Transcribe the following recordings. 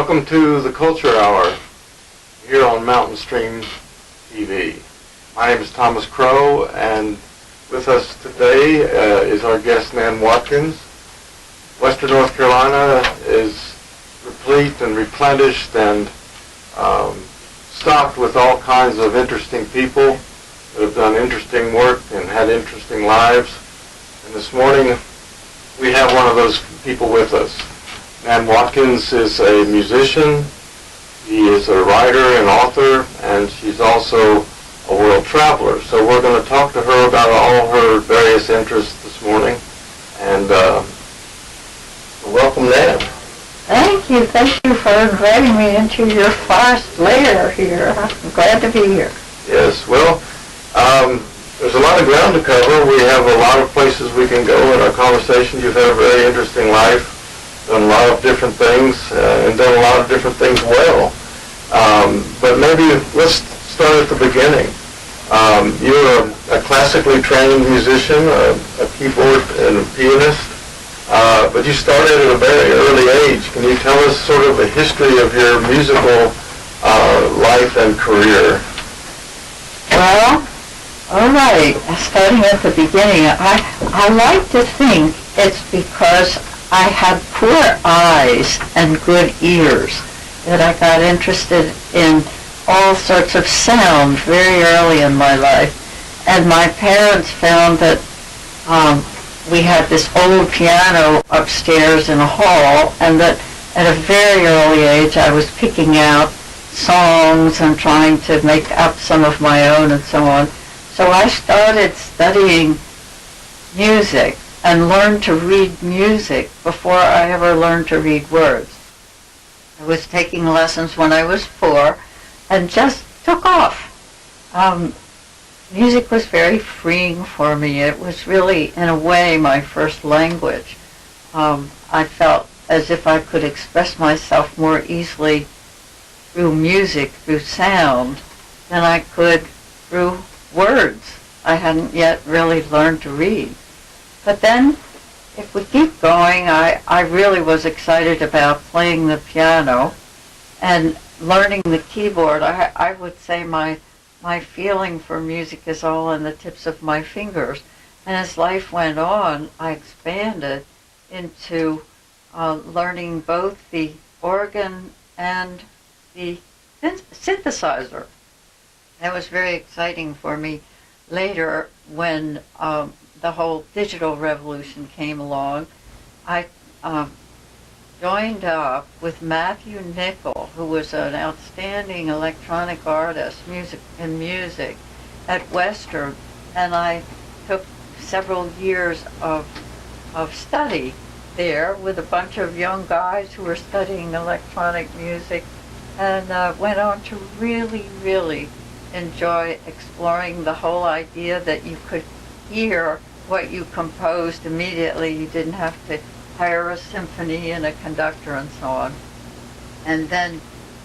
Welcome to the Culture Hour here on Mountain Stream TV. My name is Thomas Crowe, and with us today is our guest Nan Watkins. Western North Carolina is replete and replenished and stocked with all kinds of interesting people that have done interesting work and had interesting lives. And this morning we have one of those people with us. Nan Watkins is a musician, he is a writer and author, and she's also a world traveler. So we're going to talk to her about all her various interests this morning. And welcome, Nan. Thank you for inviting me into your forest lair here. I'm glad to be here. Yes, well, there's a lot of ground to cover. We have a lot of places we can go in our conversation. You've had a very interesting life. Done a lot of different things, and done a lot of different things well. But maybe let's start at the beginning. You're a classically trained musician, a keyboard and a pianist, but you started at a very early age. Can you tell us sort of the history of your musical life and career? Well, all right. Starting at the beginning, I like to think it's because I had poor eyes and good ears that I got interested in all sorts of sound very early in my life. And my parents found that we had this old piano upstairs in a hall, and that at a very early age I was picking out songs and trying to make up some of my own and so on. So I started studying music and learned to read music before I ever learned to read words. I was taking lessons when I was 4 and just took off. Music was very freeing for me. It was really, in a way, my first language. I felt as if I could express myself more easily through music, through sound, than I could through words. I hadn't yet really learned to read. But then, if we keep going, I really was excited about playing the piano and learning the keyboard. I would say my feeling for music is all in the tips of my fingers. And as life went on, I expanded into learning both the organ and the synthesizer. That was very exciting for me later when the whole digital revolution came along. I joined up with Matthew Nickel, who was an outstanding electronic artist, music at Western, and I took several years of study there with a bunch of young guys who were studying electronic music, and went on to really, really enjoy exploring the whole idea that you could hear what you composed immediately. You didn't have to hire a symphony and a conductor and so on. And then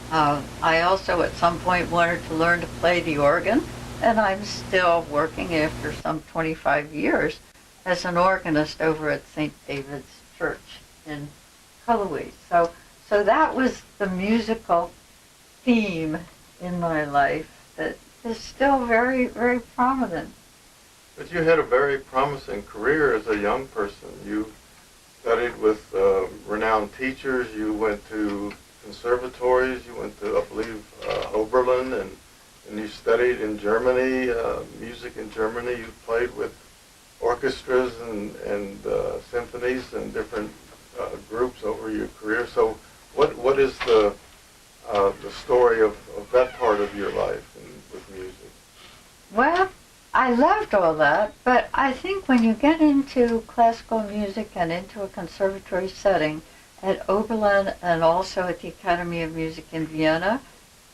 I also at some point wanted to learn to play the organ, and I'm still working after some 25 years as an organist over at St. David's Church in Crowe. So that was the musical theme in my life that is still very, very prominent. But you had a very promising career as a young person. You studied with renowned teachers. You went to conservatories. You went to, I believe, Oberlin, and you studied in Germany, music in Germany. You played with orchestras and symphonies and different groups over your career. So what is the story of that part of your life with music? Well, I loved all that, but I think when you get into classical music and into a conservatory setting at Oberlin and also at the Academy of Music in Vienna,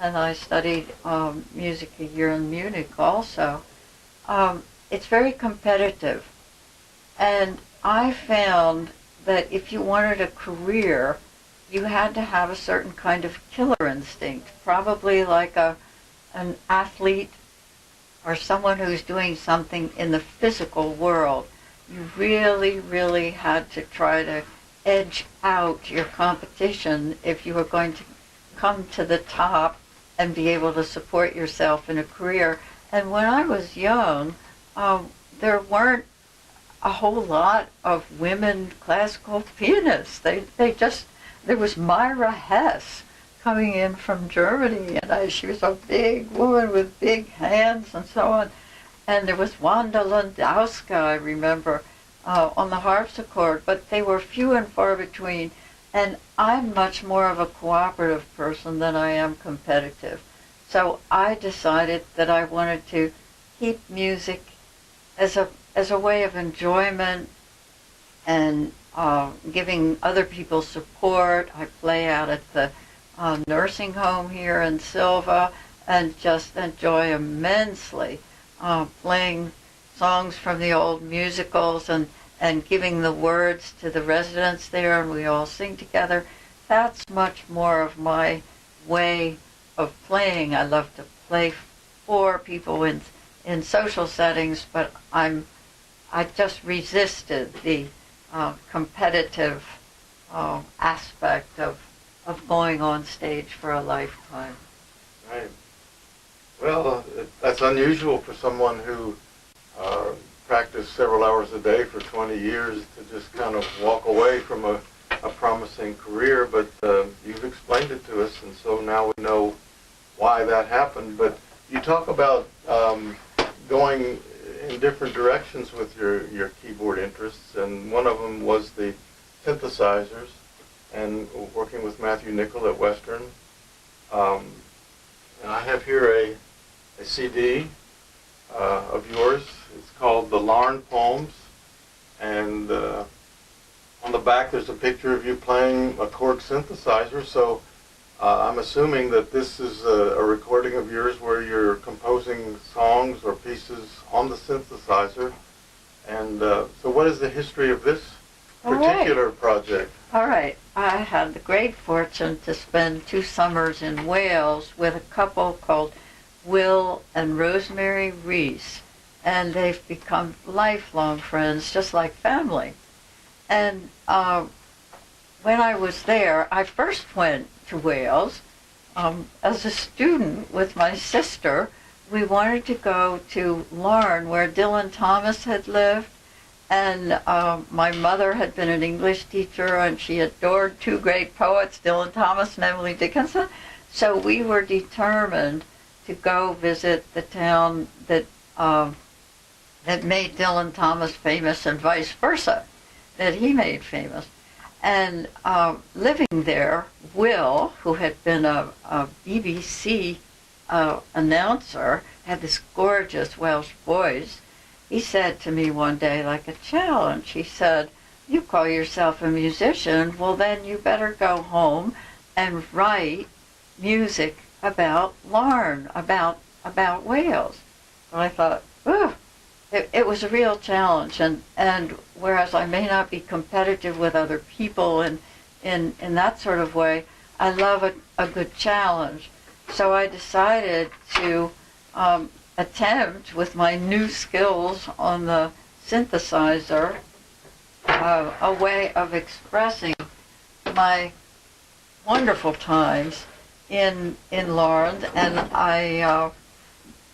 and I studied music a year in Munich also, it's very competitive. And I found that if you wanted a career, you had to have a certain kind of killer instinct, probably like an athlete or someone who's doing something in the physical world. You really, really had to try to edge out your competition if you were going to come to the top and be able to support yourself in a career. And when I was young, there weren't a whole lot of women classical pianists. There was Myra Hess coming in from Germany, and she was a big woman with big hands and so on. And there was Wanda Landowska, I remember, on the harpsichord, but they were few and far between. And I'm much more of a cooperative person than I am competitive. So I decided that I wanted to keep music as a way of enjoyment and giving other people support. I play out at the nursing home here in Silva and just enjoy immensely playing songs from the old musicals and giving the words to the residents there, and we all sing together. That's much more of my way of playing. I love to play for people in social settings, but I just resisted the competitive aspect of going on stage for a lifetime. Right. Well, that's unusual for someone who practiced several hours a day for 20 years to just kind of walk away from a promising career, but you've explained it to us, and so now we know why that happened. But you talk about going in different directions with your keyboard interests, and one of them was the synthesizers and working with Matthew Nicol at Western. And I have here a CD of yours. It's called The Larn Poems, and on the back there's a picture of you playing a Korg synthesizer, so I'm assuming that this is a recording of yours where you're composing songs or pieces on the synthesizer. And so what is the history of this particular project? All right. I had the great fortune to spend 2 summers in Wales with a couple called Will and Rosemary Reese, and they've become lifelong friends, just like family. And when I was there, I first went to Wales as a student with my sister. We wanted to go to Larne, where Dylan Thomas had lived, and my mother had been an English teacher, and she adored 2 great poets, Dylan Thomas and Emily Dickinson. So we were determined to go visit the town that made Dylan Thomas famous, and vice versa, that he made famous. And living there, Will, who had been a BBC announcer, had this gorgeous Welsh voice. He said to me one day, like a challenge, he said, "You call yourself a musician, well then you better go home and write music about Larne, about Wales." And I thought, ugh. It was a real challenge, and whereas I may not be competitive with other people in that sort of way, I love a good challenge. So I decided to attempt, with my new skills on the synthesizer, a way of expressing my wonderful times in Larne, and I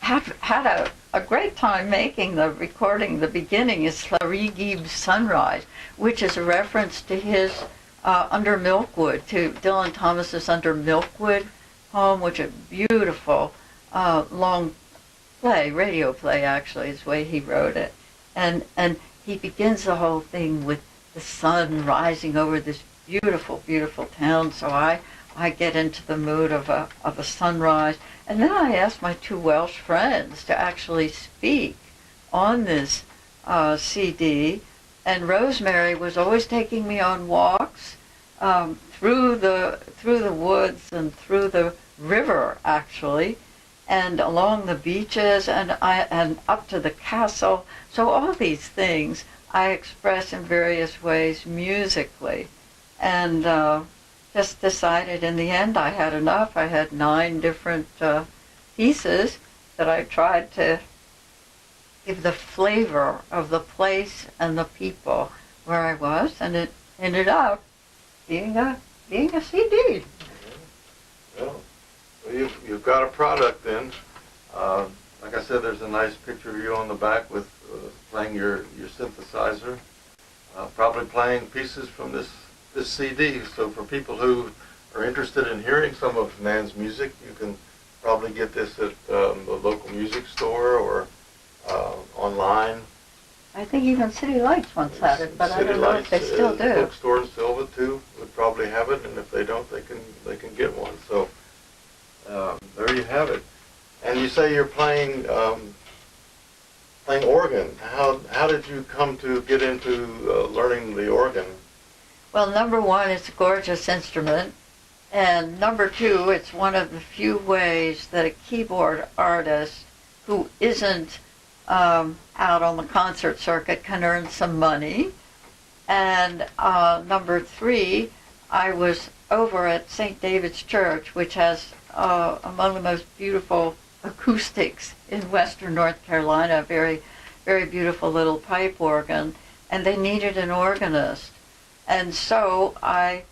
have had a great time making the recording. The beginning is Llarigib's Sunrise, which is a reference to his Under Milkwood, to Dylan Thomas's Under Milkwood poem, which is a beautiful long play, radio play actually, is the way he wrote it. And he begins the whole thing with the sun rising over this beautiful, beautiful town. So I get into the mood of a sunrise. And then I asked my 2 Welsh friends to actually speak on this CD. And Rosemary was always taking me on walks through the woods and through the river, actually, and along the beaches and up to the castle. So all these things I express in various ways musically, and just decided in the end I had enough. I had 9 different pieces that I tried to give the flavor of the place and the people where I was, and it ended up being a CD. You've got a product then. Like I said, there's a nice picture of you on the back with playing your synthesizer, probably playing pieces from this CD. So for people who are interested in hearing some of Nan's music, you can probably get this at the local music store or online. I think even City Lights once had it, but I don't know if they still do. Bookstore in Silva too would probably have it, and if they don't, they can get one. So there you have it. And you say you're playing organ. How did you come to get into learning the organ? Well, number one, it's a gorgeous instrument, and number two, it's one of the few ways that a keyboard artist who isn't out on the concert circuit can earn some money. And number three, I was over at St. David's Church, which has among the most beautiful acoustics in western North Carolina, very, very beautiful little pipe organ, and they needed an organist. And so I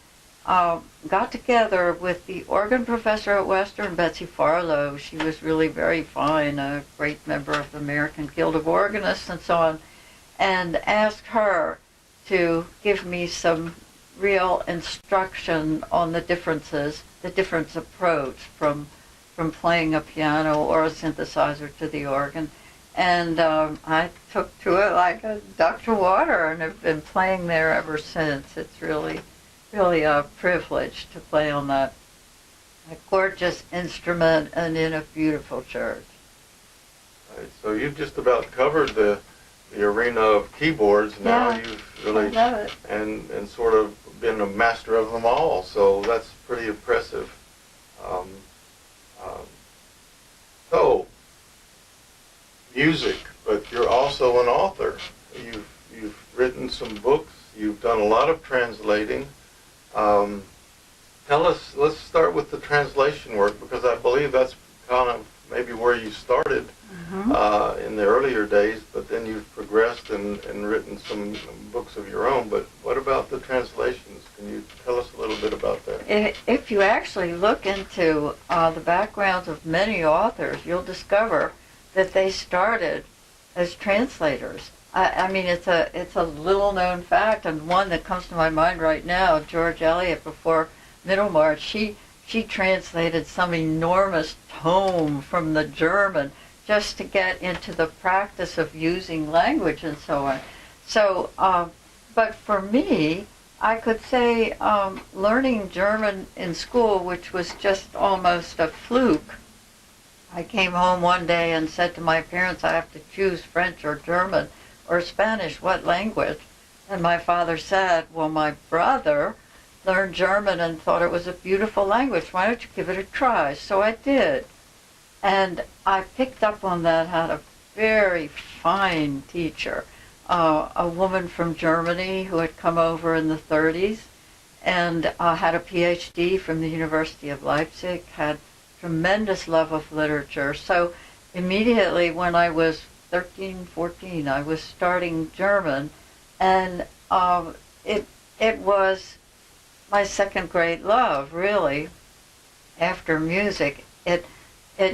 got together with the organ professor at Western, Betsy Farlow. She was really very fine, a great member of the American Guild of Organists and so on, and asked her to give me some real instruction on the differences, the different approach from playing a piano or a synthesizer to the organ. And I took to it like a duck to water and have been playing there ever since. It's really a privilege to play on that gorgeous instrument and in a beautiful church. Right, so you've just about covered the arena of keyboards now. Yeah, You've really I love it. and sort of been a master of them all. So that's pretty impressive. So music, but you're also an author. You've written some books. You've done a lot of translating. Tell us, let's start with the translation work, because I believe that's kind of maybe where you started in the earlier days, but then you've progressed and written some books of your own. But what about the translations? Can you tell us a little bit about that? If you actually look into the backgrounds of many authors, you'll discover that they started as translators. I mean, it's a little known fact, and one that comes to my mind right now, George Eliot, before Middlemarch, she translated some enormous tome from the German just to get into the practice of using language and so on. So, but for me, I could say learning German in school, which was just almost a fluke. I came home one day and said to my parents, I have to choose French or German or Spanish, what language? And my father said, well, my brother learned German and thought it was a beautiful language. Why don't you give it a try? So I did. And I picked up on that, had a very fine teacher, a woman from Germany who had come over in the 30s and had a PhD from the University of Leipzig, had tremendous love of literature. So immediately when I was 13, 14, I was starting German, and it was my second great love, really, after music. It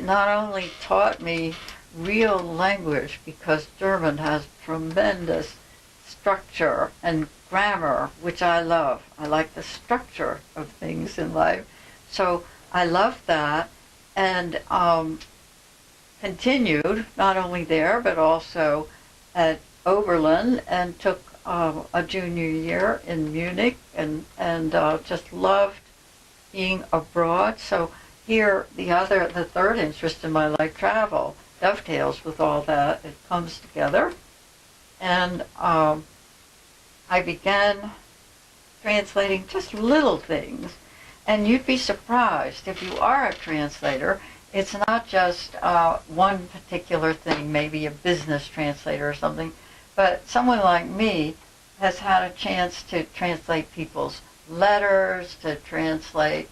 not only taught me real language, because German has tremendous structure and grammar, which I love. I like the structure of things in life. So I loved that, and continued not only there but also at Oberlin, and took a junior year in Munich, and just loved being abroad. So here the third interest in my life, travel, dovetails with all that. It comes together, and I began translating just little things, and you'd be surprised if you are a translator. It's not just one particular thing, maybe a business translator or something, but someone like me has had a chance to translate people's letters, to translate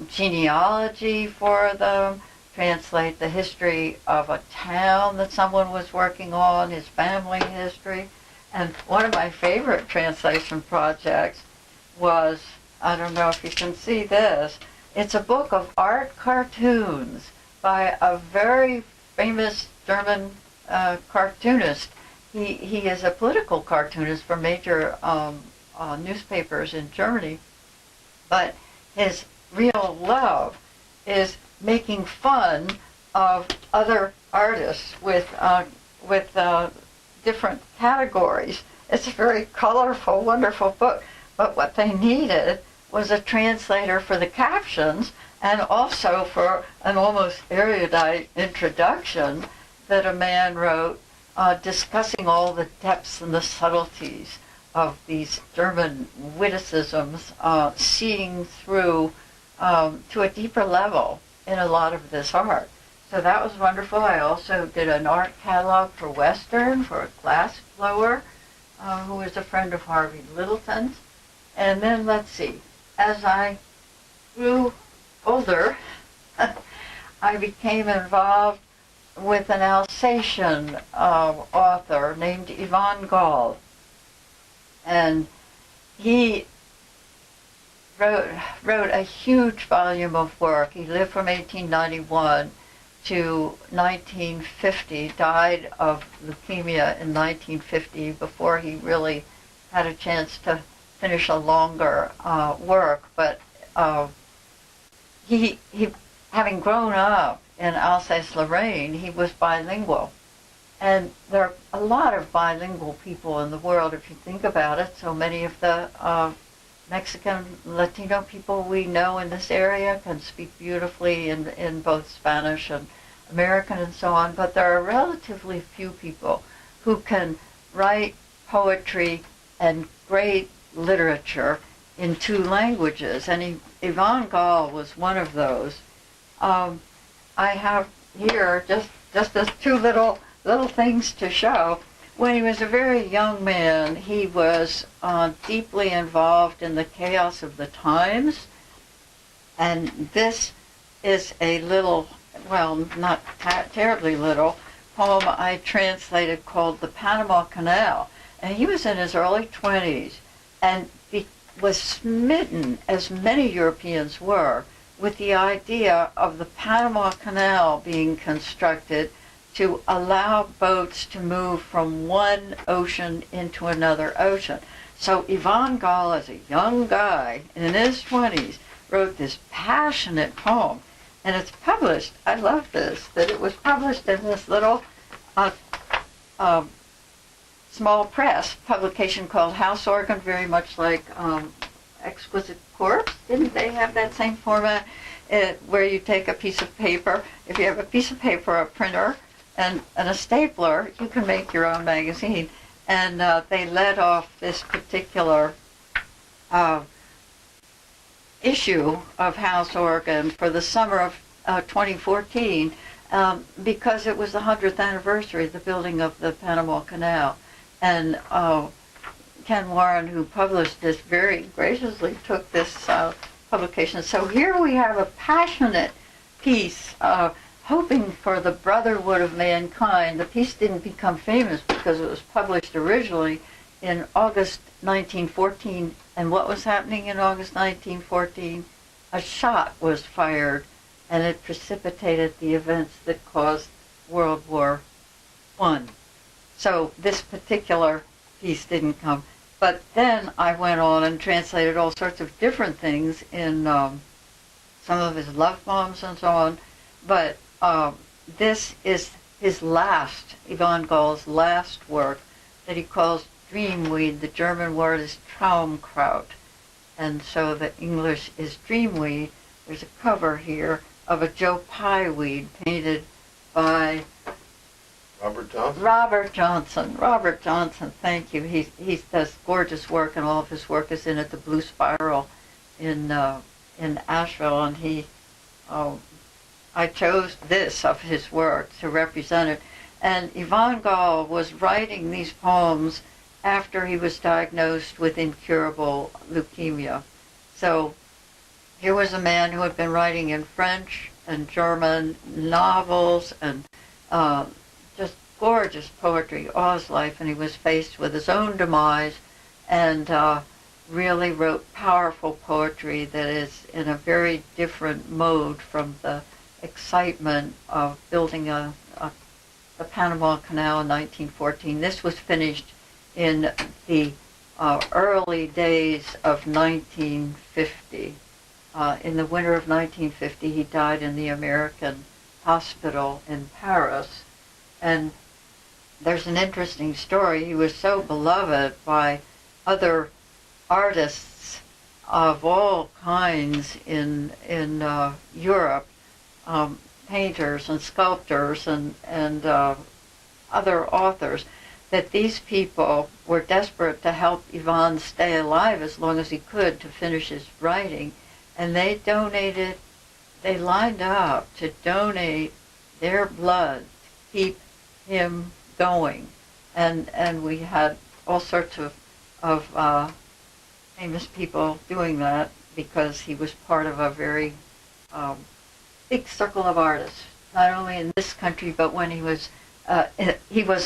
genealogy for them, translate the history of a town that someone was working on, his family history. And one of my favorite translation projects was, I don't know if you can see this, it's a book of art cartoons by a very famous German cartoonist. He is a political cartoonist for major newspapers in Germany, but his real love is making fun of other artists with different categories. It's a very colorful, wonderful book. But what they needed was a translator for the captions and also for an almost erudite introduction that a man wrote discussing all the depths and the subtleties of these German witticisms, seeing through to a deeper level in a lot of this art. So that was wonderful. I also did an art catalog for Western, for a glass blower, who was a friend of Harvey Littleton's. And then, let's see, as I grew older, I became involved with an Alsatian author named Yvonne Gall. And he wrote a huge volume of work. He lived from 1891 to 1950, died of leukemia in 1950 before he really had a chance to finish a longer work. But he having grown up in Alsace-Lorraine, he was bilingual. And there are a lot of bilingual people in the world, if you think about it. So many of the Mexican, Latino people we know in this area can speak beautifully in both Spanish and American and so on, but there are relatively few people who can write poetry and great literature in two languages, and Yvonne Gall was one of those. I have here just as two little things to show. When he was a very young man, he was deeply involved in the chaos of the times, and this is a little, well, not terribly little, poem I translated called The Panama Canal. And he was in his early 20s and was smitten, as many Europeans were, with the idea of the Panama Canal being constructed to allow boats to move from one ocean into another ocean. So Yvonne Gall, as a young guy in his 20s, wrote this passionate poem. And it's published, I love this, that it was published in this little small press publication called House Organ, very much like Exquisite Corpse. Didn't they have that same format where you take a piece of paper? If you have a piece of paper, a printer, and a stapler, you can make your own magazine. And they led off this particular issue of House Organ for the summer of 2014 because it was the 100th anniversary of the building of the Panama Canal. And Ken Warren, who published this, very graciously took this publication. So here we have a passionate piece hoping for the brotherhood of mankind. The piece didn't become famous because it was published originally in August 1914. And what was happening in August 1914? A shot was fired, and it precipitated the events that caused World War I. So this particular piece didn't come. But then I went on and translated all sorts of different things in some of his love poems and so on. But this is his last, Yvonne Gall's last work, that he calls Dreamweed. The German word is Traumkraut, and so the English is Dreamweed. There's a cover here of a Joe Pye weed painted by Robert Johnson, thank you. He does gorgeous work, and all of his work is in at the Blue Spiral in Asheville, and I chose this of his work to represent it. And Yvonne Gall was writing these poems after he was diagnosed with incurable leukemia. So here was a man who had been writing in French and German novels and just gorgeous poetry all his life, and he was faced with his own demise, and really wrote powerful poetry that is in a very different mode from the excitement of building the Panama Canal in 1914. This was finished in the early days of 1950. In the winter of 1950, he died in the American hospital in Paris. And there's an interesting story. He was so beloved by other artists of all kinds in Europe, painters and sculptors and other authors, that these people were desperate to help Yvonne stay alive as long as he could to finish his writing, and they lined up to donate their blood to keep him going, and we had all sorts of famous people doing that because he was part of a very big circle of artists, not only in this country, but when he was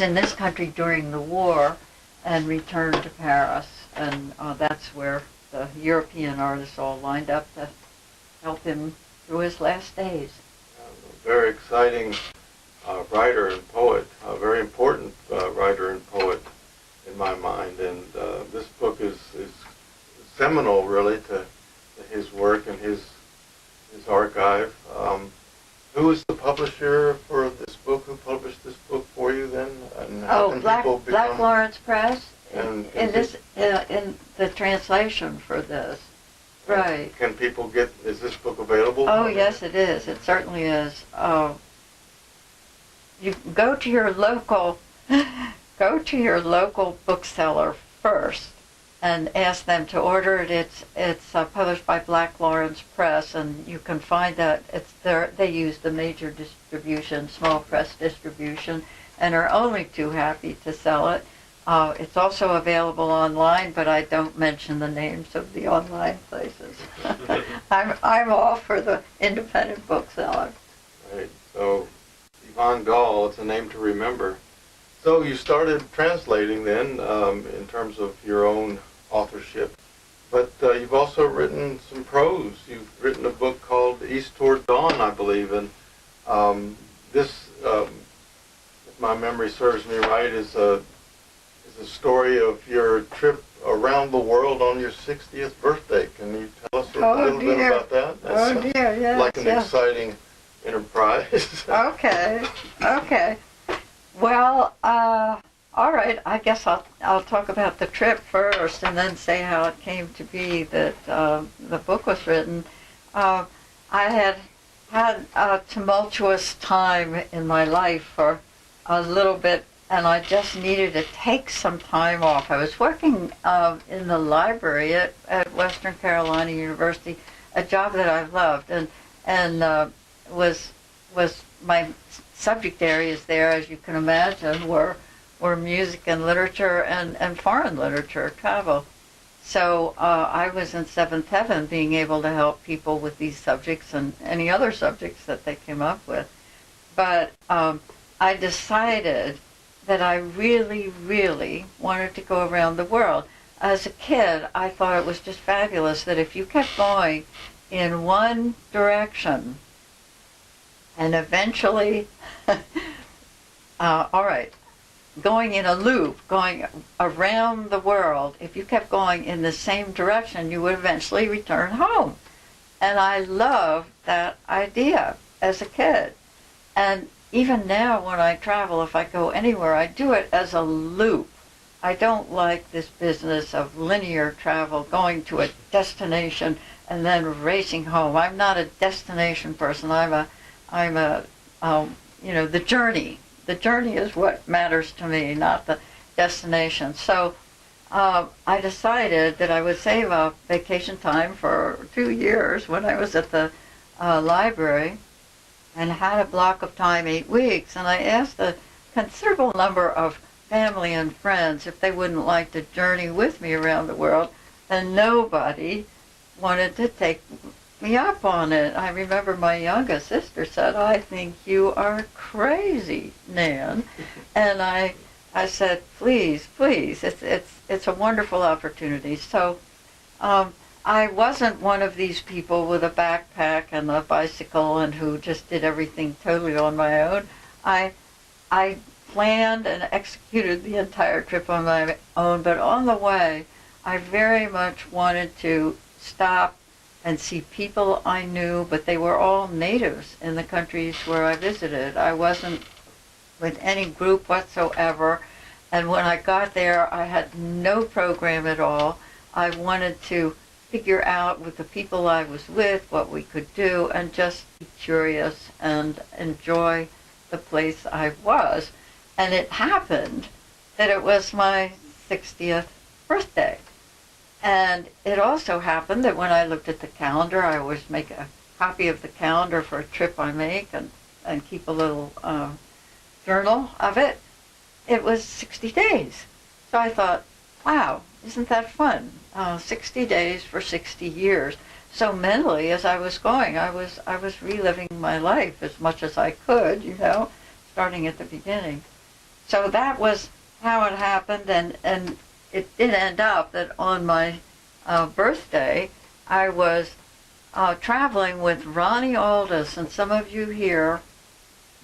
in this country during the war and returned to Paris, and that's where the European artists all lined up to help him through his last days. Very exciting writer and poet, a very important writer and poet in my mind, and this book is seminal, really, to his work and his archive. Who is the publisher for this book? Who published this book for you then? And how can people become... Black Lawrence Press. And in the translation for this, right? Can people get? Is this book available? Oh yes, it is. It certainly is. You go to your local bookseller first and ask them to order it. It's published by Black Lawrence Press, and you can find that it's there. They use the major distribution, small press distribution, and are only too happy to sell it. It's also available online, but I don't mention the names of the online places. I'm all for the independent bookseller. Right. So, Yvonne Gall, it's a name to remember. So you started translating then, in terms of your own authorship, but you've also written some prose. You've written a book called East Toward Dawn, I believe, and this, if my memory serves me right, is a story of your trip around the world on your 60th birthday. Can you tell us a little bit about that? That's yes. Like an exciting enterprise. Okay. Well, all right. I guess I'll talk about the trip first, and then say how it came to be that the book was written. I had a tumultuous time in my life for a little bit, and I just needed to take some time off. I was working in the library at Western Carolina University, a job that I loved, and was my subject areas there, as you can imagine, were music and literature and foreign literature, travel. So I was in seventh heaven, being able to help people with these subjects and any other subjects that they came up with. But I decided that I really, really wanted to go around the world. As a kid, I thought it was just fabulous that if you kept going in one direction and eventually, going in a loop, going around the world, if you kept going in the same direction, you would eventually return home. And I loved that idea as a kid. And even now when I travel, if I go anywhere, I do it as a loop. I don't like this business of linear travel, going to a destination and then racing home. I'm not a destination person. I'm the journey. The journey is what matters to me, not the destination. So I decided that I would save up vacation time for 2 years when I was at the library, and had a block of time, 8 weeks, and I asked a considerable number of family and friends if they wouldn't like to journey with me around the world, and nobody wanted to take me up on it. I remember my youngest sister said, "I think you are crazy, Nan." And I said, please, it's a wonderful opportunity. So I wasn't one of these people with a backpack and a bicycle and who just did everything totally on my own. I planned and executed the entire trip on my own, but on the way, I very much wanted to stop and see people I knew, but they were all natives in the countries where I visited. I wasn't with any group whatsoever, and when I got there, I had no program at all. I wanted to figure out with the people I was with what we could do and just be curious and enjoy the place I was. And it happened that it was my 60th birthday. And it also happened that when I looked at the calendar, I always make a copy of the calendar for a trip I make and keep a little journal of it. It was 60 days. So I thought, wow, isn't that fun? 60 days for 60 years. So mentally, as I was going, I was reliving my life as much as I could, starting at the beginning. So that was how it happened, and it did end up that on my birthday, I was traveling with Ronnie Aldous, and some of you here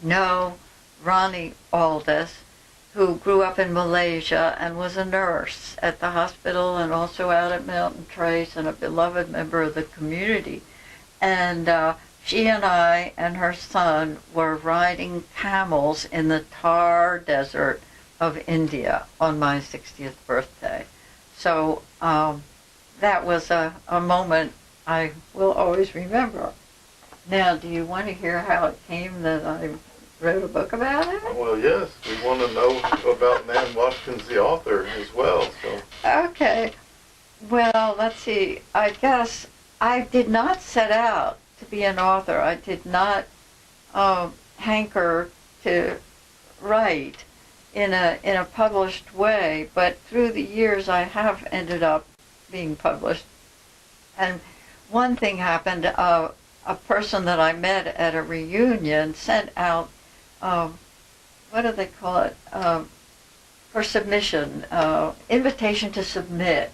know Ronnie Aldous, who grew up in Malaysia and was a nurse at the hospital and also out at Mountain Trace and a beloved member of the community. And she and I and her son were riding camels in the Thar Desert of India on my 60th birthday. So that was a moment I will always remember. Now, do you want to hear how it came that I wrote a book about it? Well, yes, we want to know about Nan Watkins, the author, as well. So. Okay. Well, let's see. I guess I did not set out to be an author. I did not hanker to write in a published way, but through the years I have ended up being published. And one thing happened. A person that I met at a reunion sent out what do they call it, for submission, invitation to submit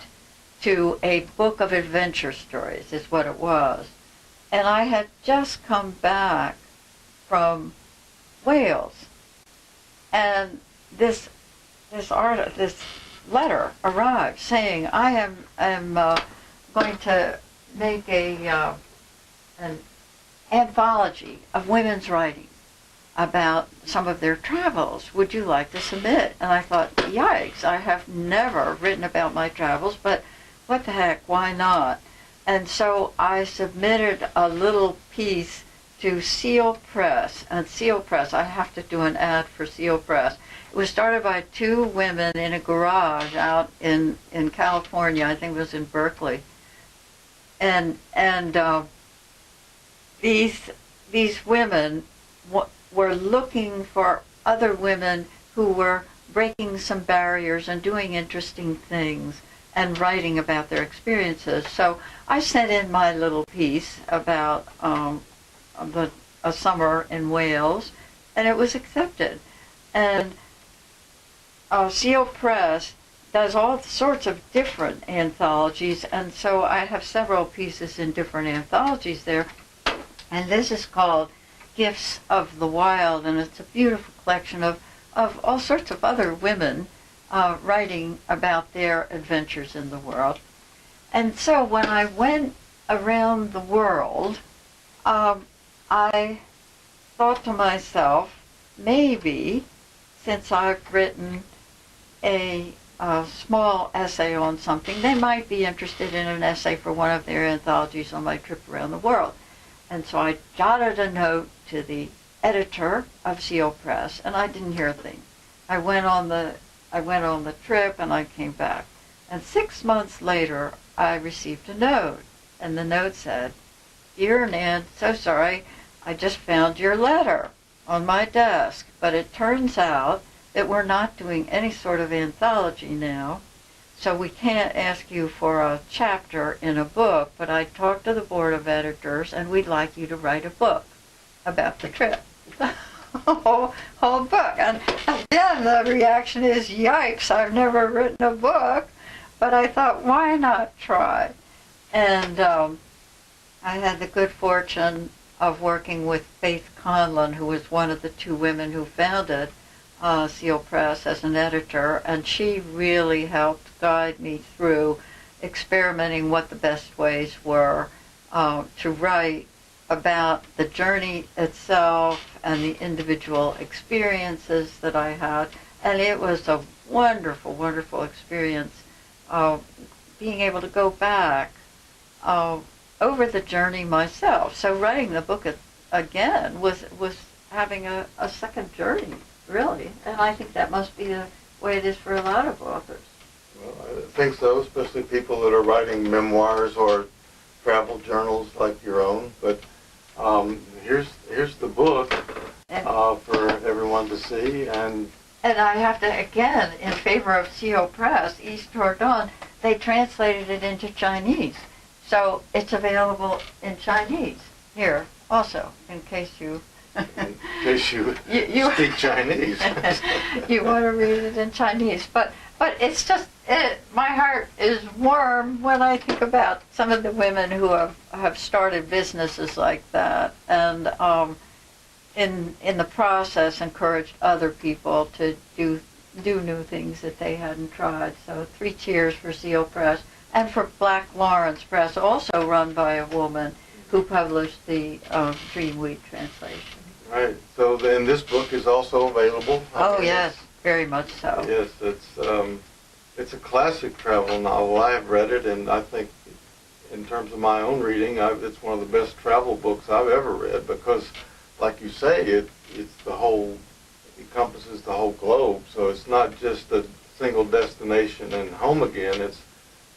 to a book of adventure stories is what it was. And I had just come back from Wales, and this letter arrived saying I am going to make an anthology of women's writing about some of their travels. Would you like to submit? And I thought, yikes, I have never written about my travels, but what the heck, why not? And so I submitted a little piece to Seal Press. And Seal Press, I have to do an ad for Seal Press. It was started by two women in a garage out in California. I think it was in Berkeley. And these women were looking for other women who were breaking some barriers and doing interesting things and writing about their experiences. So I sent in my little piece about a summer in Wales, and it was accepted. And Seal Press does all sorts of different anthologies, and so I have several pieces in different anthologies there. And this is called Gifts of the Wild, and it's a beautiful collection of all sorts of other women writing about their adventures in the world. And so when I went around the world, I thought to myself, maybe since I've written a small essay on something, they might be interested in an essay for one of their anthologies on my trip around the world. And so I jotted a note to the editor of Seal Press, and I didn't hear a thing. I went on the trip, and I came back. And 6 months later, I received a note, and the note said, "Dear Nan, so sorry, I just found your letter on my desk, but it turns out that we're not doing any sort of anthology now, so we can't ask you for a chapter in a book, but I talked to the board of editors, and we'd like you to write a book about the trip." whole book. And again, the reaction is, yikes, I've never written a book, but I thought, why not try? And I had the good fortune of working with Faith Conlon, who was one of the two women who founded Seal Press as an editor, and she really helped guide me through experimenting what the best ways were to write about the journey itself and the individual experiences that I had. And it was a wonderful, wonderful experience being able to go back over the journey myself. So writing the book again was having a second journey, really. And I think that must be the way it is for a lot of authors. Well, I think so, especially people that are writing memoirs or travel journals like your own. But here's the book for everyone to see. And I have to, again, in favor of CO Press, East Toward Dawn, they translated it into Chinese. So it's available in Chinese here also, in case you speak Chinese. You want to read it in Chinese. But it's just, my heart is warm when I think about some of the women who have started businesses like that, and in the process encouraged other people to do new things that they hadn't tried. So 3 cheers for Seal Press and for Black Lawrence Press, also run by a woman who published the Dreamweed translation. Right. So then this book is also available. Oh yes, very much so. Yes, it's a classic travel novel. I have read it, and I think, in terms of my own reading, it's one of the best travel books I've ever read because, like you say, it encompasses the whole globe. So it's not just a single destination and home again. It's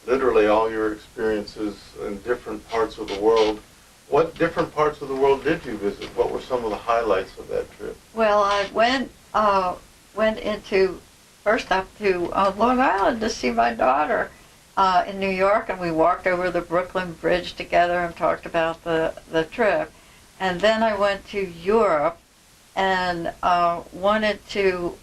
literally all your experiences in different parts of the world. What different parts of the world did you visit? What were some of the highlights of that trip? Well, I went first up to Long Island to see my daughter in New York, and we walked over the Brooklyn Bridge together and talked about the trip. And then I went to Europe and wanted to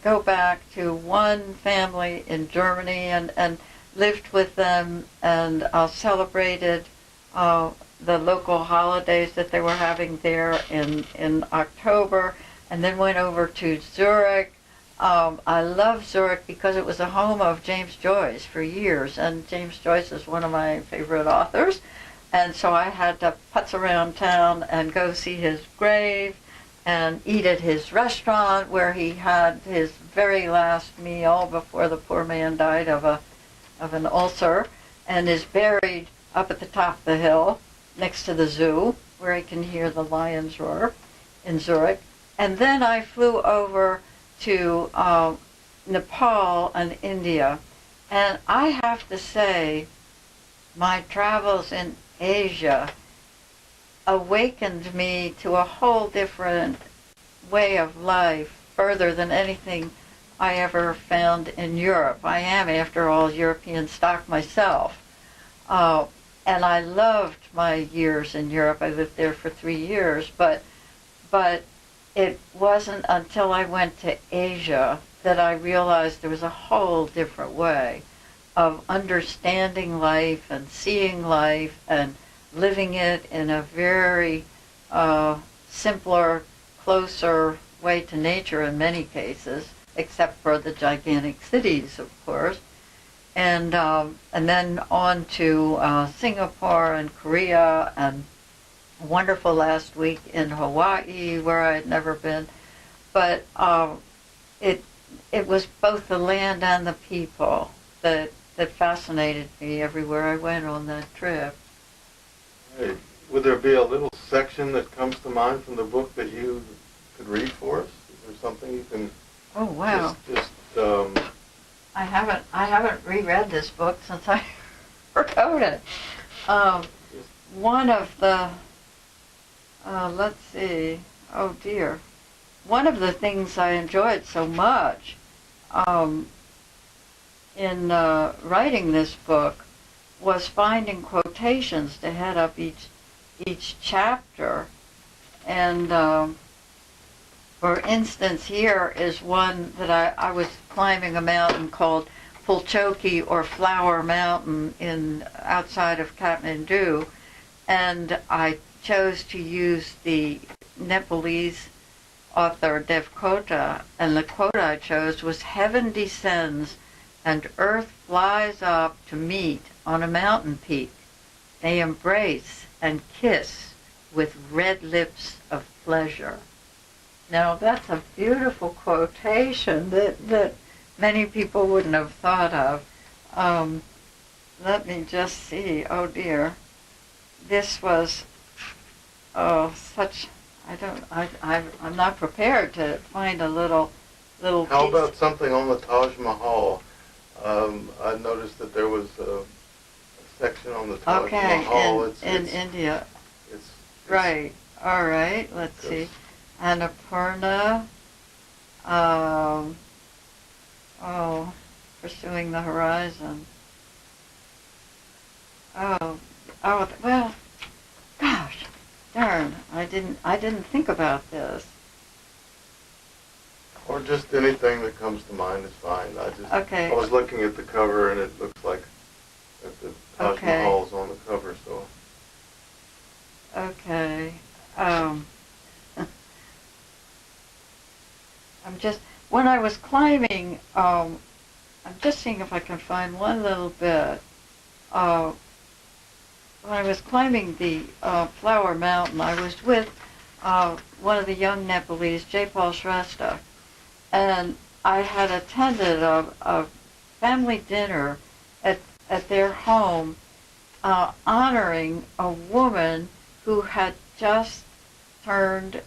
go back to one family in Germany and lived with them and celebrated the local holidays that they were having there in October, and then went over to Zurich. I love Zurich because it was the home of James Joyce for years, and James Joyce is one of my favorite authors, and so I had to putz around town and go see his grave and eat at his restaurant where he had his very last meal before the poor man died of an ulcer, and is buried up at the top of the hill next to the zoo where I can hear the lions roar in Zurich. And then I flew over to Nepal and India. And I have to say, my travels in Asia awakened me to a whole different way of life, further than anything I ever found in Europe. I am, after all, European stock myself. And I loved my years in Europe. I lived there for 3 years, but it wasn't until I went to Asia that I realized there was a whole different way of understanding life and seeing life and living it in a very simpler, closer way to nature in many cases, except for the gigantic cities, of course. And then on to Singapore and Korea, and a wonderful last week in Hawaii where I had never been. But it was both the land and the people that fascinated me everywhere I went on that trip. Right. Would there be a little section that comes to mind from the book that you could read for us? Is there something you can? Oh wow! Just I haven't reread this book since I wrote it. One of the let's see. Oh dear. One of the things I enjoyed so much in writing this book was finding quotations to head up each chapter. And for instance, here is one that I was climbing a mountain called Pulchoki or Flower Mountain outside of Kathmandu, and I chose to use the Nepalese author Devkota, and the quote I chose was, "Heaven descends and earth flies up to meet on a mountain peak. They embrace and kiss with red lips of pleasure." Now that's a beautiful quotation that many people wouldn't have thought of. Let me just see. Oh dear, this was such. I'm not prepared to find a little. How about something on the Taj Mahal? I noticed that there was a section on the Taj Mahal. In India. It's right. All right. Let's see. Annapurna. Pursuing the horizon. Well, gosh, darn! I didn't think about this. Or just anything that comes to mind is fine. I was looking at the cover and it looks like that the Taj Mahal is on the cover, so. Okay. When I was climbing, I'm just seeing if I can find one little bit. When I was climbing the Flower Mountain, I was with one of the young Nepalese, Jaipal Shrestha, and I had attended a family dinner at their home honoring a woman who had just turned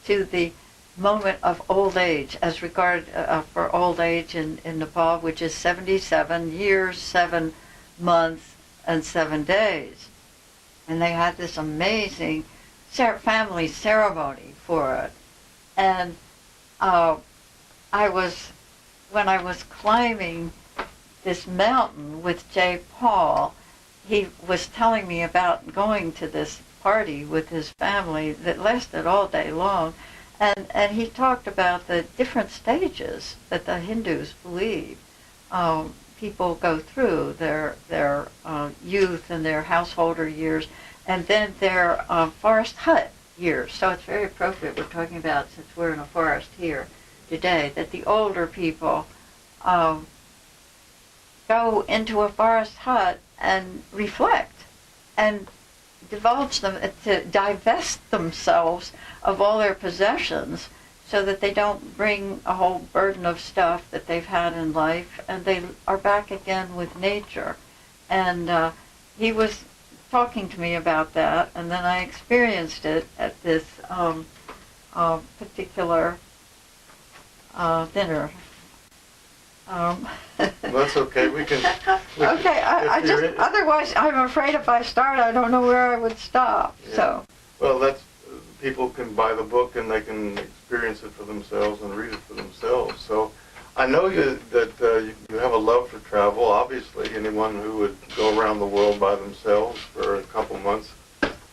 to the moment of old age, as regard for old age in Nepal, which is 77 years, 7 months, and 7 days. And they had this amazing family ceremony for it. And when I was climbing this mountain with Jay Paul, he was telling me about going to this party with his family that lasted all day long. And he talked about the different stages that the Hindus believe people go through, their youth and their householder years, and then their forest hut years. So it's very appropriate we're talking about, since we're in a forest here today, that the older people go into a forest hut and reflect and divulge them, to divest themselves of all their possessions, so that they don't bring a whole burden of stuff that they've had in life, and they are back again with nature. And he was talking to me about that, and then I experienced it at this particular dinner. That's okay. We can. Okay. Otherwise, I'm afraid if I start, I don't know where I would stop. Yeah. So. Well, people can buy the book and they can experience it for themselves and read it for themselves. So, I know that you have a love for travel. Obviously, anyone who would go around the world by themselves for a couple months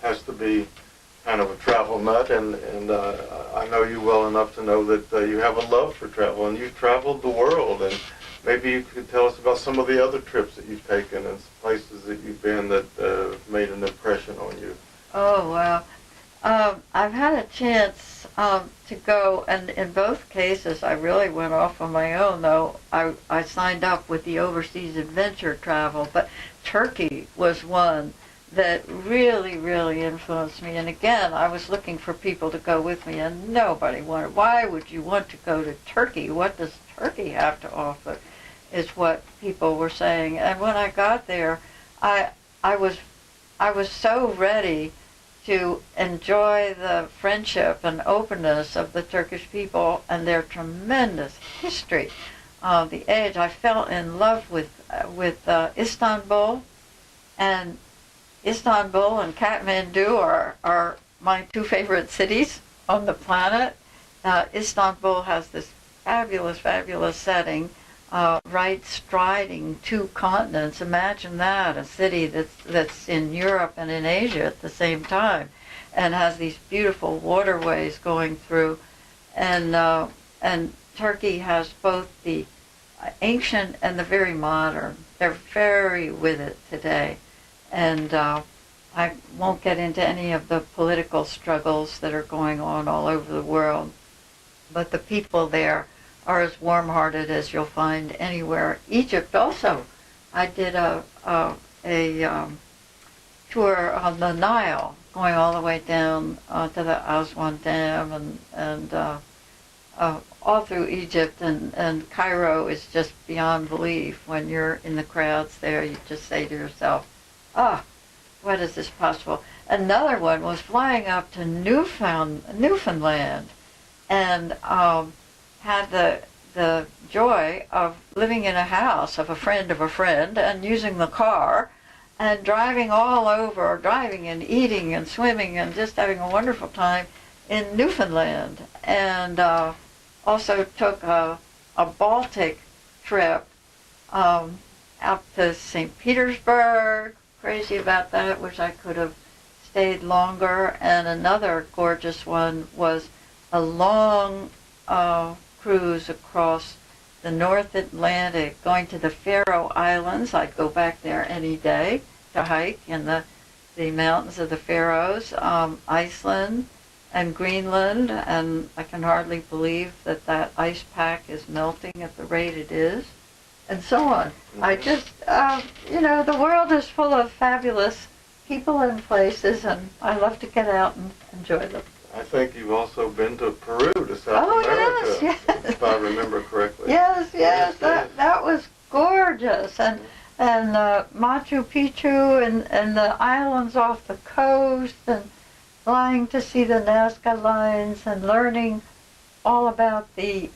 has to be kind of a travel nut, and I know you well enough to know that you have a love for travel, and you've traveled the world, and maybe you could tell us about some of the other trips that you've taken and places that you've been that made an impression on you. Oh, wow. I've had a chance to go, and in both cases I really went off on my own, though I signed up with the Overseas Adventure Travel, but Turkey was one that really, really influenced me. And again, I was looking for people to go with me, and nobody wanted. Why would you want to go to Turkey? What does Turkey have to offer, is what people were saying. And when I got there, I was so ready to enjoy the friendship and openness of the Turkish people and their tremendous history. The age, I fell in love with Istanbul, and Istanbul and Kathmandu are my two favorite cities on the planet. Istanbul has this fabulous, fabulous setting, right striding 2 continents. Imagine that, a city that's in Europe and in Asia at the same time, and has these beautiful waterways going through. And Turkey has both the ancient and the very modern. They're very with it today. And I won't get into any of the political struggles that are going on all over the world, but the people there are as warm-hearted as you'll find anywhere. Egypt also. I did a tour on the Nile, going all the way down to the Aswan Dam and all through Egypt, and Cairo is just beyond belief. When you're in the crowds there, you just say to yourself, what is this possible? Another one was flying up to Newfoundland, and had the joy of living in a house of a friend and using the car and driving all over, driving and eating and swimming and just having a wonderful time in Newfoundland. And also took a Baltic trip out to St. Petersburg. Crazy about that. Wish I could have stayed longer. And another gorgeous one was a long cruise across the North Atlantic, going to the Faroe Islands. I'd go back there any day to hike in the mountains of the Faroes, Iceland and Greenland, and I can hardly believe that ice pack is melting at the rate it is, and so on. I just, the world is full of fabulous people and places, and I love to get out and enjoy them. I think you've also been to Peru, to South America, yes. if I remember correctly. Yes, that was gorgeous, and Machu Picchu and the islands off the coast, and flying to see the Nazca lines and learning all about the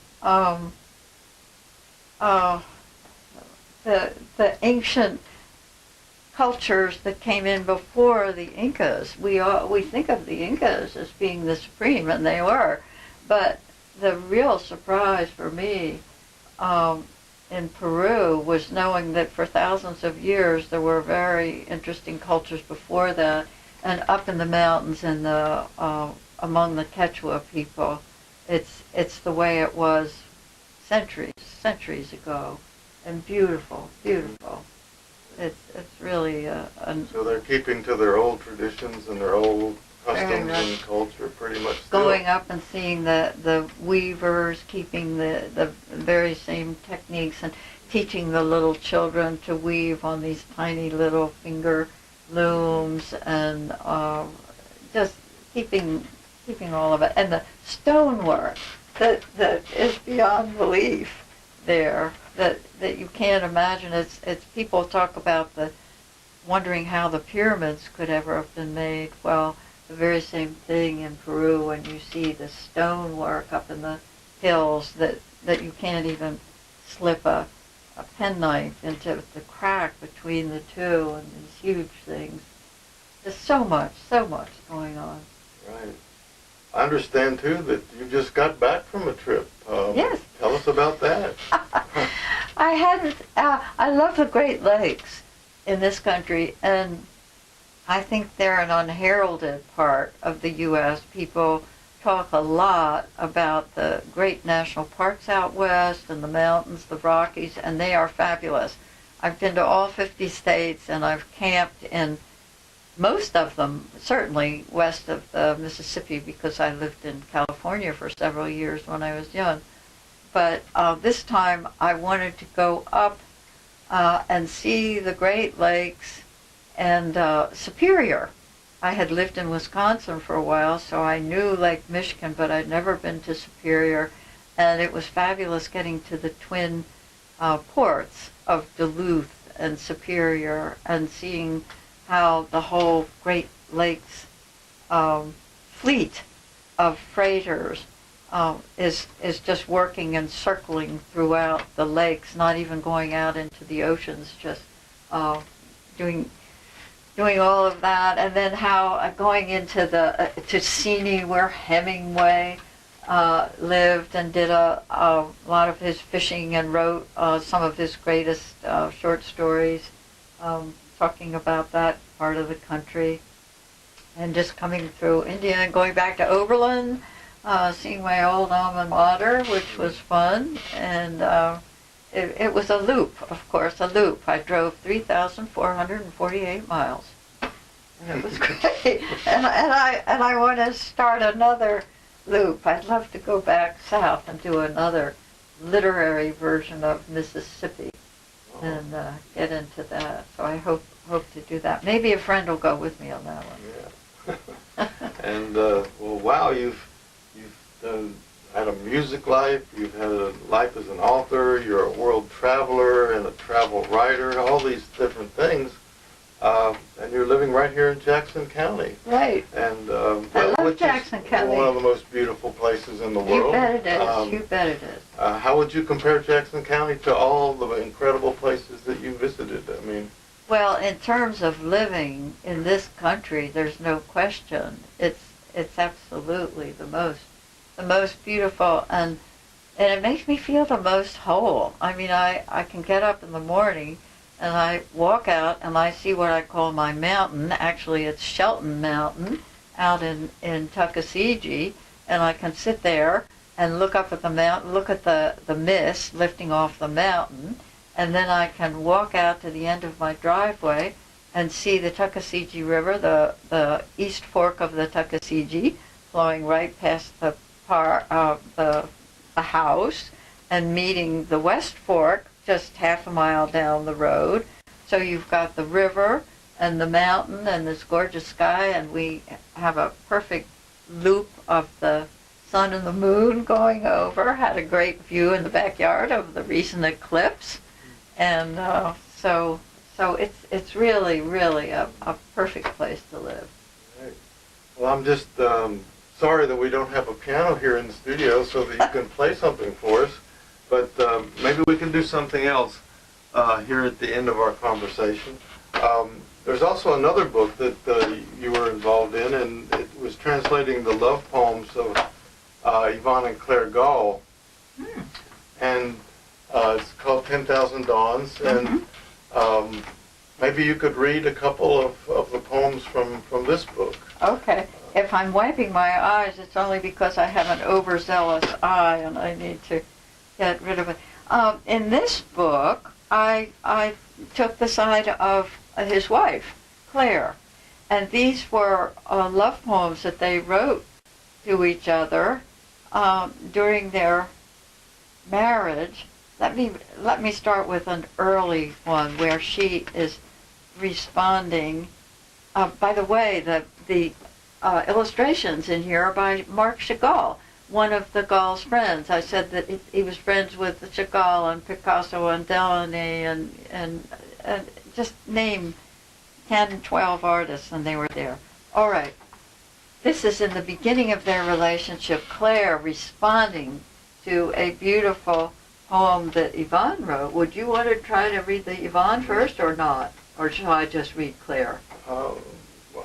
ancient cultures that came in before the Incas. We think of the Incas as being the supreme, and they were, but the real surprise for me in Peru was knowing that for thousands of years there were very interesting cultures before that, and up in the mountains in the among the Quechua people, it's the way it was centuries ago, and beautiful. It's really so they're keeping to their old traditions and their old customs and culture pretty much still. Going up and seeing the weavers keeping the very same techniques, and teaching the little children to weave on these tiny little finger looms, and just keeping all of it, and the stonework that is beyond belief there, that you can't imagine. It's people talk about wondering how the pyramids could ever have been made. Well, the very same thing in Peru, when you see the stonework up in the hills that you can't even slip a penknife into the crack between the two, and these huge things. There's so much going on. Right. I understand too that you just got back from a trip. Yes. Tell us about that. I love the Great Lakes in this country, and I think they're an unheralded part of the U.S. People talk a lot about the great national parks out west and the mountains, the Rockies, and they are fabulous. I've been to all 50 states, and I've camped in most of them, certainly west of the Mississippi, because I lived in California for several years when I was young. But this time I wanted to go up and see the Great Lakes and Superior. I had lived in Wisconsin for a while, so I knew Lake Michigan, but I'd never been to Superior, and it was fabulous getting to the twin ports of Duluth and Superior, and seeing how the whole Great Lakes fleet of freighters is just working and circling throughout the lakes, not even going out into the oceans, just doing all of that. And then how going into to Sini, where Hemingway lived and did a lot of his fishing, and wrote some of his greatest short stories, talking about that part of the country. And just coming through India and going back to Oberlin, seeing my old alma mater, which was fun. And it was a loop, of course, a loop. I drove 3,448 miles. And it was great. and I want to start another loop. I'd love to go back south and do another literary version of Mississippi and get into that. So I hope to do that. Maybe a friend will go with me on that one. Yeah. And well, wow, you've had a music life. You've had a life as an author. You're a world traveler and a travel writer. All these different things. And you're living right here in Jackson County. Right. And I love Jackson County. One of the most beautiful places in the world. You bet it is. You bet it is. How would you compare Jackson County to all the incredible places that you visited? I mean, well, in terms of living in this country, there's no question. It's absolutely the most beautiful, and it makes me feel the most whole. I mean, I can get up in the morning and I walk out and I see what I call my mountain. Actually, it's Shelton Mountain out in Tuckasegee, and I can sit there and look up at the mountain, look at the mist lifting off the mountain, and then I can walk out to the end of my driveway and see the Tuckasegee River, the east fork of the Tuckasegee, flowing right past the house, and meeting the west fork just half a mile down the road. So you've got the river and the mountain and this gorgeous sky, and we have a perfect loop of the sun and the moon going over. Had a great view in the backyard of the recent eclipse, and so it's really a perfect place to live. Right. Well, I'm just sorry that we don't have a piano here in the studio so that you can play something for us. But maybe we can do something else here at the end of our conversation. There's also another book that you were involved in, and it was translating the love poems of Yvonne and Claire Gall. And it's called 10,000 Dawns. And maybe you could read a couple of the poems from this book. Okay. If I'm wiping my eyes, it's only because I have an overzealous eye and I need to get rid of it. In this book, I took the side of his wife, Claire, and these were love poems that they wrote to each other during their marriage. Let me start with an early one where she is responding. By the way, the illustrations in here are by Marc Chagall, one of the Gall's friends. I said that he was friends with Chagall and Picasso and Delaunay and just name 10, 12 artists, and they were there. All right. This is in the beginning of their relationship, Claire responding to a beautiful poem that Yvonne wrote. Would you want to try to read the Yvonne first or not? Or shall I just read Claire? Well,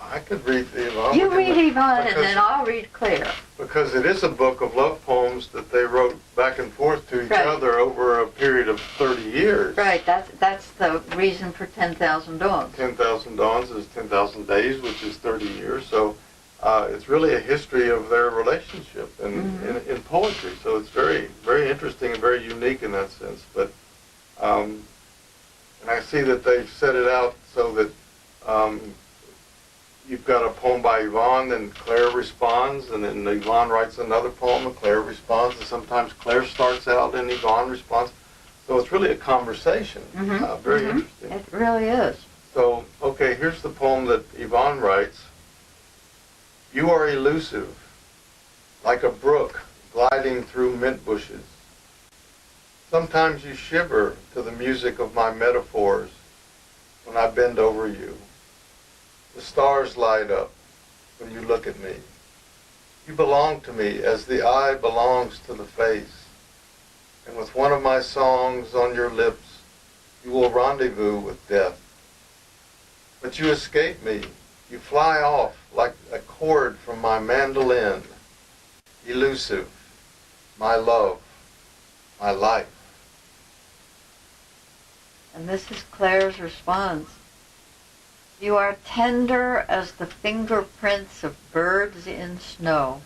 I could read the Yvonne. You read Yvonne and then I'll read Claire. Because it is a book of love poems that they wrote back and forth to each other over a period of 30 years. Right, that's the reason for 10,000 Dawns. 10,000 Dawns is 10,000 days, which is 30 years. So it's really a history of their relationship in poetry. So it's very, very interesting and very unique in that sense. But and I see that they've set it out so that you've got a poem by Yvonne, and Claire responds, and then Yvonne writes another poem, and Claire responds, and sometimes Claire starts out and Yvonne responds. So it's really a conversation. Very interesting. It really is. So, okay, here's the poem that Yvonne writes. You are elusive, like a brook gliding through mint bushes. Sometimes you shiver to the music of my metaphors when I bend over you. The stars light up when you look at me. You belong to me as the eye belongs to the face. And with one of my songs on your lips, you will rendezvous with death. But you escape me. You fly off like a chord from my mandolin. Elusive, my love, my life. And this is Claire's response. You are tender as the fingerprints of birds in snow.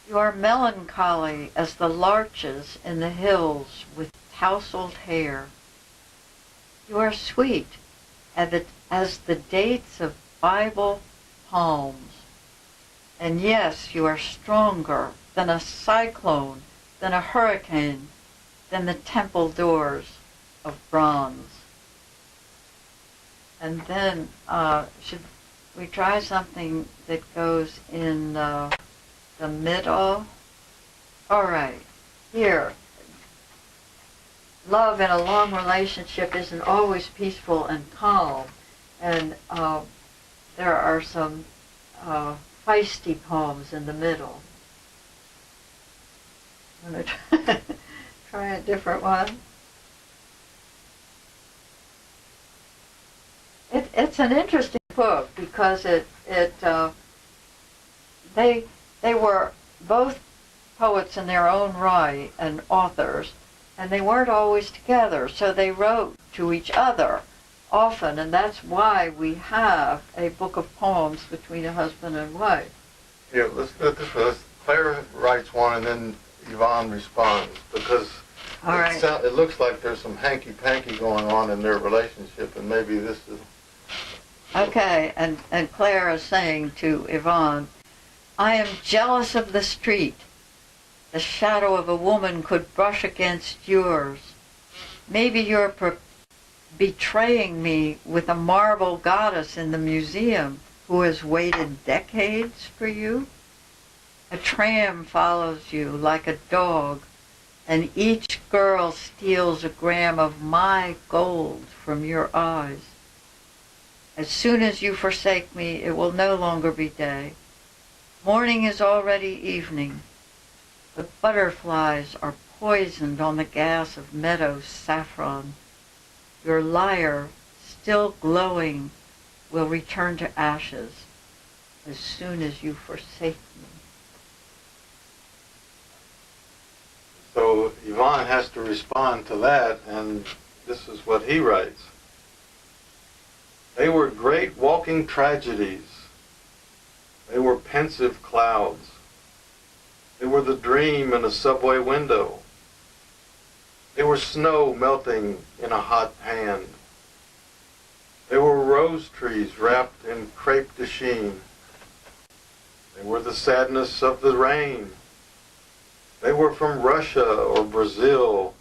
You are melancholy as the larches in the hills with tousled hair. You are sweet as the dates of Bible palms. And yes, you are stronger than a cyclone, than a hurricane, than the temple doors of bronze. And then, should we try something that goes in the middle? All right, here. Love in a long relationship isn't always peaceful and calm. And there are some feisty poems in the middle. I'm going to try a different one. It's an interesting book because they were both poets in their own right and authors, and they weren't always together, so they wrote to each other often, and that's why we have a book of poems between a husband and wife. Yeah, let's do it this way. Claire writes one and then Yvonne responds, because All right. It looks like there's some hanky-panky going on in their relationship, and maybe this is... Okay, and Claire is saying to Yvonne, I am jealous of the street. The shadow of a woman could brush against yours. Maybe you're betraying me with a marble goddess in the museum who has waited decades for you. A tram follows you like a dog, and each girl steals a gram of my gold from your eyes. As soon as you forsake me, it will no longer be day. Morning is already evening. The butterflies are poisoned on the gas of meadow saffron. Your lyre, still glowing, will return to ashes as soon as you forsake me. So Yvonne has to respond to that, and this is what he writes. They were great walking tragedies. They were pensive clouds. They were the dream in a subway window. They were snow melting in a hot pan. They were rose trees wrapped in crepe de chine. They were the sadness of the rain. They were from Russia or Brazil.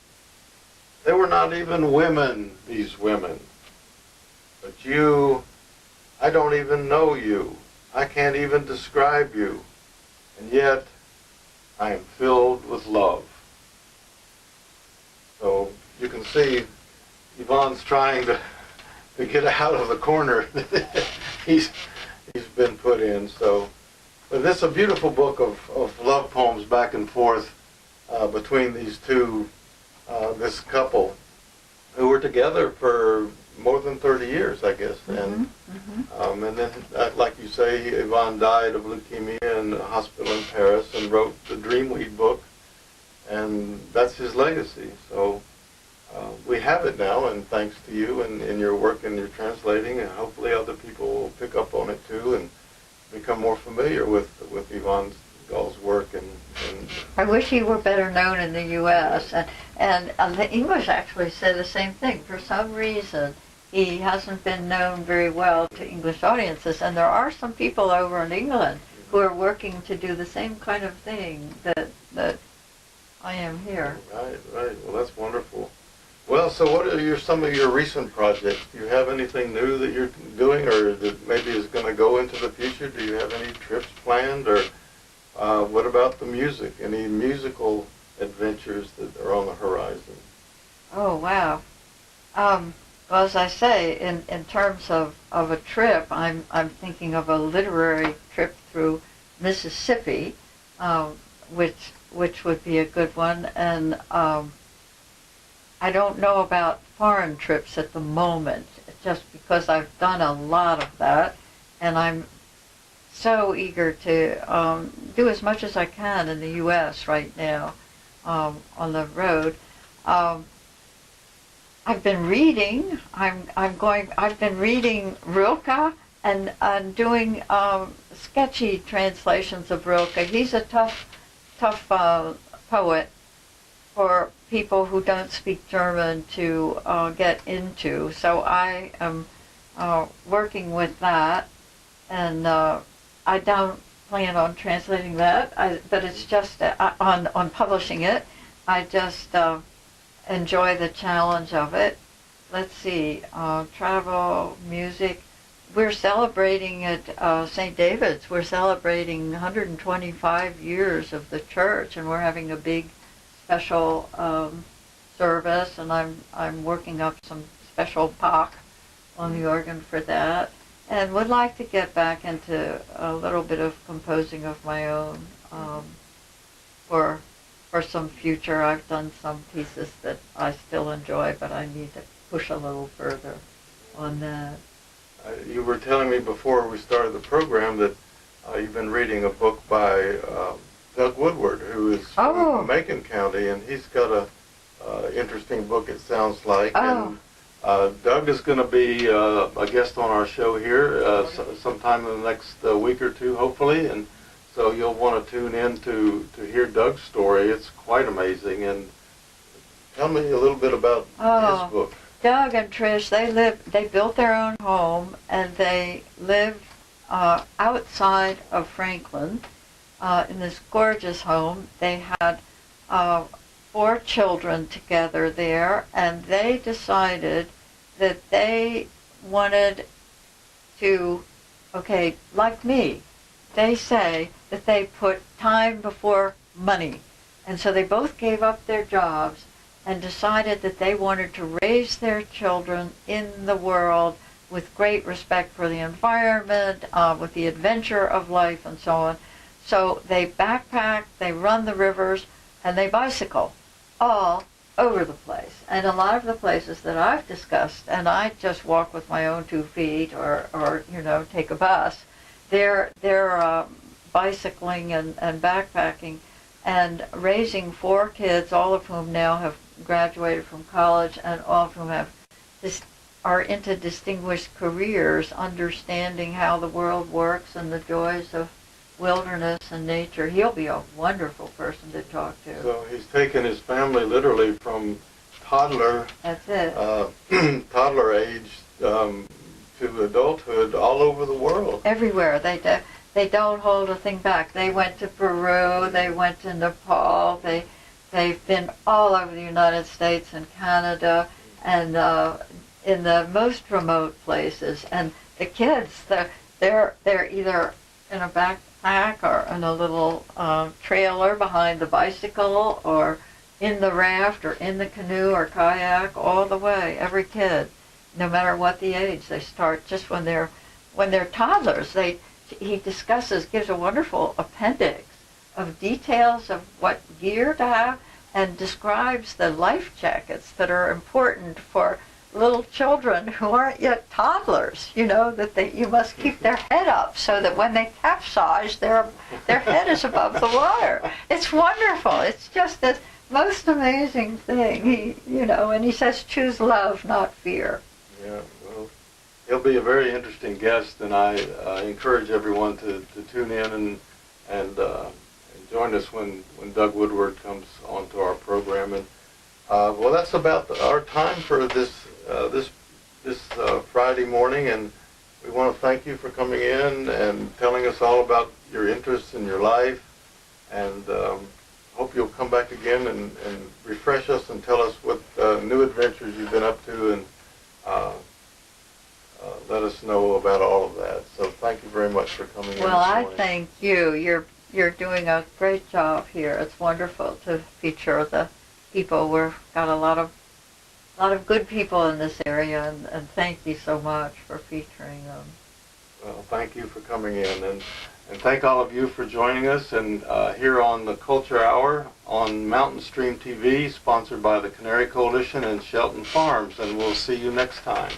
They were not even women, these women. But you, I don't even know you. I can't even describe you. And yet, I am filled with love. So you can see Yvonne's trying to get out of the corner he's been put in. So, but this is a beautiful book of love poems back and forth between these two, this couple, who were together for more than 30 years, I guess. Mm-hmm. And then, like you say, Yvonne died of leukemia in a hospital in Paris and wrote the Dreamweed book, and that's his legacy. So we have it now, and thanks to you and your work and your translating, and hopefully other people will pick up on it too and become more familiar with Yvonne Gall's work. And I wish he were better known in the U.S. And the English actually say the same thing. For some reason, he hasn't been known very well to English audiences, and there are some people over in England who are working to do the same kind of thing that I am here. Right. Well, that's wonderful. Well, so what are some of your recent projects? Do you have anything new that you're doing, or that maybe is going to go into the future? Do you have any trips planned, or what about the music? Any musical adventures that are on the horizon? Oh, wow. Well, as I say, in terms of a trip, I'm thinking of a literary trip through Mississippi, which would be a good one. And I don't know about foreign trips at the moment, just because I've done a lot of that, and I'm so eager to do as much as I can in the U.S. right now on the road. I've been reading. I've been reading Rilke and doing sketchy translations of Rilke. He's a tough poet, for people who don't speak German to get into. So I am working with that, and I don't plan on translating that, but it's just on publishing it. I just enjoy the challenge of it. Let's see, travel, music. We're celebrating at St. David's. We're celebrating 125 years of the church, and we're having a big special service, and I'm working up some special Bach on the organ for that, and would like to get back into a little bit of composing of my own for some future. I've done some pieces that I still enjoy, but I need to push a little further on that. You were telling me before we started the program that you've been reading a book by Doug Woodward, who is from Macon County, and he's got a interesting book, it sounds like. And Doug is going to be a guest on our show here sometime in the next week or two, hopefully, and so you'll want to tune in to hear Doug's story. It's quite amazing. And tell me a little bit about his book. Doug and Trish, they built their own home, and they live outside of Franklin in this gorgeous home. They had 4 children together there, and they decided that they wanted to, like me, they say that they put time before money. And so they both gave up their jobs and decided that they wanted to raise their children in the world with great respect for the environment, with the adventure of life and so on. So they backpack, they run the rivers, and they bicycle all over the place. And a lot of the places that I've discussed, and I just walk with my own 2 feet or take a bus, they're bicycling and backpacking and raising 4 kids, all of whom now have graduated from college, and all of whom are into distinguished careers, understanding how the world works and the joys of wilderness and nature. He'll be a wonderful person to talk to. So he's taken his family literally from toddler, That's it. Toddler age to adulthood all over the world. Everywhere. They don't hold a thing back. They went to Peru, they went to Nepal, they've been all over the United States and Canada, and in the most remote places. And the kids, they're either in a backpack or in a little trailer behind the bicycle, or in the raft or in the canoe or kayak, all the way. Every kid, no matter what the age, they start just when they're toddlers. He gives a wonderful appendix of details of what gear to have, and describes the life jackets that are important for little children who aren't yet toddlers. That you must keep their head up so that when they capsize, their head is above the water. It's wonderful. It's just the most amazing thing. And he says, choose love, not fear. Yeah, well, he'll be a very interesting guest, and I encourage everyone to tune in and join us when Doug Woodward comes onto our program. And well, that's about our time for this Friday morning, and we want to thank you for coming in and telling us all about your interests in your life, and hope you'll come back again and refresh us and tell us what new adventures you've been up to, and let us know about all of that. So thank you very much for coming in. Well, I thank you. You're doing a great job here. It's wonderful to feature the people. We've got a lot of good people in this area, and thank you so much for featuring them. Well, thank you for coming in, and thank all of you for joining us, and here on the Culture Hour on Mountain Stream TV, sponsored by the Canary Coalition and Shelton Farms, and we'll see you next time.